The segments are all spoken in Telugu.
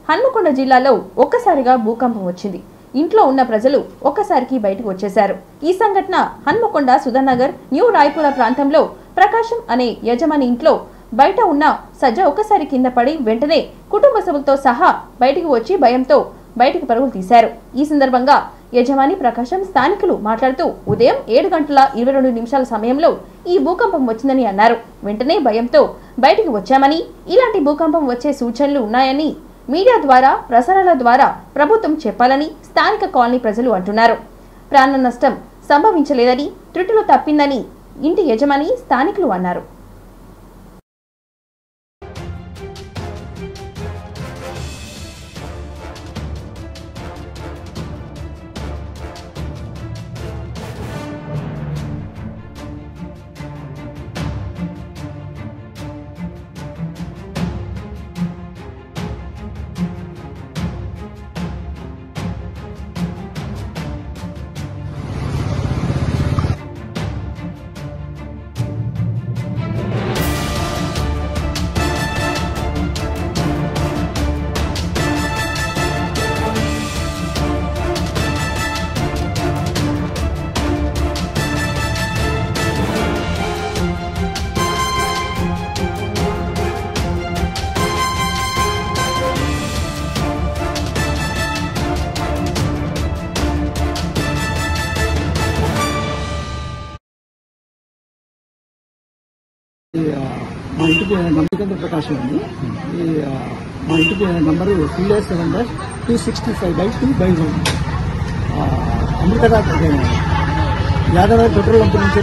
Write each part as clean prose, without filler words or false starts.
హన్మకొండ జిల్లాలో ఒక్కసారిగా భూకంపం వచ్చింది. ఇంట్లో ఉన్న ప్రజలు ఒక్కసారికి బయటకు వచ్చేశారు. ఈ సంఘటన హన్మకొండ సుధానగర్ న్యూ రాయపుర ప్రాంతంలో ప్రకాశం అనే యజమాని ఇంట్లో బయట ఉన్న సజ్జ ఒక్కసారి కింద పడి వెంటనే కుటుంబ సభ్యులతో సహా బయటికి వచ్చి భయంతో బయటికి పరుగులు తీశారు. ఈ సందర్భంగా యజమాని ప్రకాశం స్థానికులు మాట్లాడుతూ ఉదయం 7:22 సమయంలో ఈ భూకంపం వచ్చిందని అన్నారు. వెంటనే భయంతో బయటికి వచ్చామని, ఇలాంటి భూకంపం వచ్చే సూచనలు ఉన్నాయని మీడియా ద్వారా ప్రసారాల ద్వారా ప్రభుత్వం చెప్పాలని స్థానిక కాలనీ ప్రజలు అంటున్నారు. ప్రాణ నష్టం సంభవించలేదని, త్రుటులు తప్పిందని ఇంటి యజమాని స్థానికులు అన్నారు. మా ఇంటికి నమ్మకంతో ప్రకాశం ఉంది. మా ఇంటికి నంబరు 3-7-265/2/1 అమృతగా యాదవ్ పెట్రోల్ పంప్ నుంచి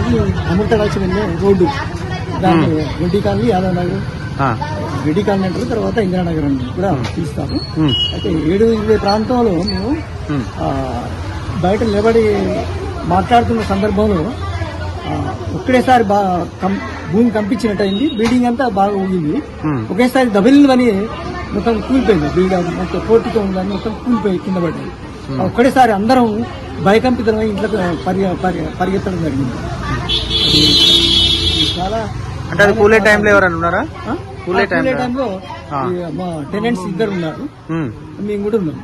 అమృతగాల్సి వెళ్ళే రోడ్డు, దాన్ని రెడ్డి కాలనీ, యాదవ్ నగర్, రెడ్డి కాలనీ అంటారు, తర్వాత ఇందిరానగర్ అని కూడా పిలుస్తాము. అయితే 7:20 ప్రాంతంలో మేము బయట నిలబడి మాట్లాడుతున్న సందర్భంలో ఒక్కడేసారి భూమి కంపించినట్టు అయింది. బిల్డింగ్ అంతా బాగా ఊగింది. ఒకేసారి దబిల్ని మొత్తం కూలిపోయింది. బిల్డింగ్ మొత్తం పోర్టుతో ఉందని మొత్తం కూలిపోయి కింద పడ్డది. ఒక్కడేసారి అందరం భయకంపితమై ఇంట్లో పరిగెత్తడం జరిగింది. చాలా కూలే టైంలో ఎవరైనా ఉన్నారా? కూలే టైంలో మా టెనెంట్స్ 2 ఉన్నారు, మేము కూడా ఉన్నాం.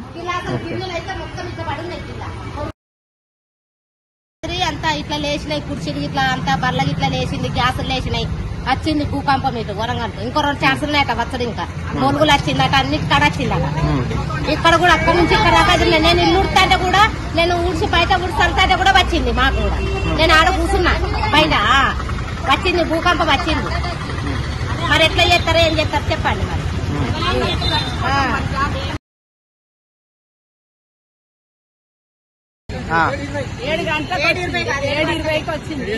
అంతా ఇట్లా లేచినాయి, కుర్చీలు ఇట్లా అంతా బర్లకి ఇట్లా లేచింది, గ్యాసులు లేచినాయి. వచ్చింది భూకంపం ఇటు వరంగల్. ఇంకో 2 ఛాన్సులు ఉన్నాయట వచ్చడు. ఇంకా మొలుగులు వచ్చిందట, అన్నిటి కాడ వచ్చిందట. ఇక్కడ కూడా అక్కడి నుంచి ఇక్కడ దాకా నేను ఇల్లు ఉడుతుంటే కూడా, నేను ఊడ్చి బయట ఊడ్చుంటే కూడా వచ్చింది మాకు కూడా. నేను ఆడ కూర్చున్నా బయట, వచ్చింది భూకంపం వచ్చింది. మరి ఎట్లా చేస్తారో ఏం చేస్తారు చెప్పండి మరి. 7:20కి వచ్చింది.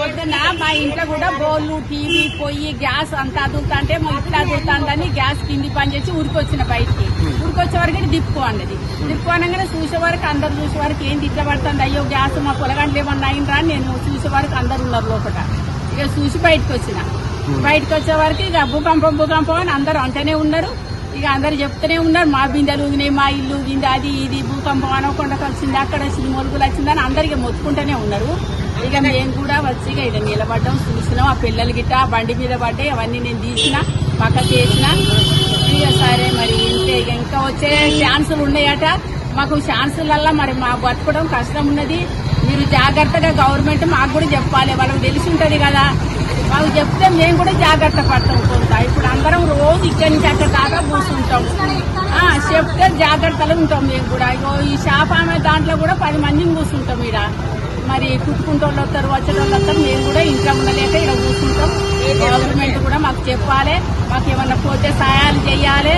పొద్దున్న మా ఇంట్లో కూడా బోర్లు, టీవీ, పొయ్యి, గ్యాస్ అంతా అదుగుతుంటే ఇట్లా అదుగుతుందని గ్యాస్ కింది పని చేసి ఉరికొచ్చిన బయటికి. ఉరికొచ్చే వరకు దిప్పుకోండి. దిప్పుకోనగానే చూసే వరకు అందరు చూసే వరకు ఏంటి ఇట్లా పడుతుంది, అయ్యో గ్యాస్ మా పొలగంటలు ఏమన్నా అయినరా అని నేను చూసే వరకు అందరు ఉన్నారు లోపల. ఇక చూసి బయటకు వచ్చిన. బయటకు వచ్చే వరకు ఇక భూకంపం అని అందరూ అంటూనే ఉన్నారు. ఇక అందరు చెప్తూనే ఉన్నారు, మా బిందెలు ఊగినాయి, మా ఇల్లు ఊగింది, అది ఇది భూకంపం అనకొండకు వచ్చింది, అక్కడ వచ్చింది, మొలుగులు వచ్చిందని అందరికి మొత్తుకుంటూనే ఉన్నారు. ఇక మేము కూడా వచ్చి ఇక నిలబడ్డాం, చూసినాం. ఆ పిల్లలు గిట్ట బండి మీద పడ్డాయి, అవన్నీ నేను తీసిన పక్కకి వేసిన. ఇక సరే మరి ఇంకా వచ్చే ఛాన్సులు ఉన్నాయట. మాకు ఛాన్సులల్లా మరి మా బతకడం కష్టం ఉన్నది. మీరు జాగ్రత్తగా గవర్నమెంట్ మాకు కూడా చెప్పాలి, వాళ్ళకి తెలిసి ఉంటది కదా. మాకు చెప్తే మేము కూడా జాగ్రత్త పడతాం కొంత. ఇప్పుడు అందరం రోజు ఇక్కడి నుంచి అక్కడ దాకా కూర్చుంటాం. చెప్తే జాగ్రత్తలు ఉంటాం మేము కూడా. ఈ షాప్ ఆమె దాంట్లో కూడా 10 మందిని కూర్చుంటాం. ఇక్కడ మరి కుట్టుకుంటోళ్ళు వస్తారు, వచ్చేటోళ్ళు వస్తారు. మేము కూడా ఇంట్లో ఉండలేక ఇక్కడ కూర్చుంటాం. గవర్నమెంట్ కూడా మాకు చెప్పాలి, మాకు ఏమన్నా పోతే సహాయాలు చేయాలి,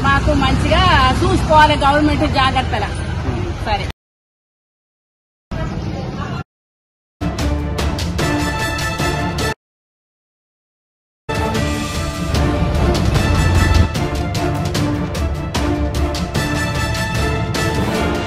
మాకు మంచిగా చూసుకోవాలి గవర్నమెంట్ జాగ్రత్తగా. సరే.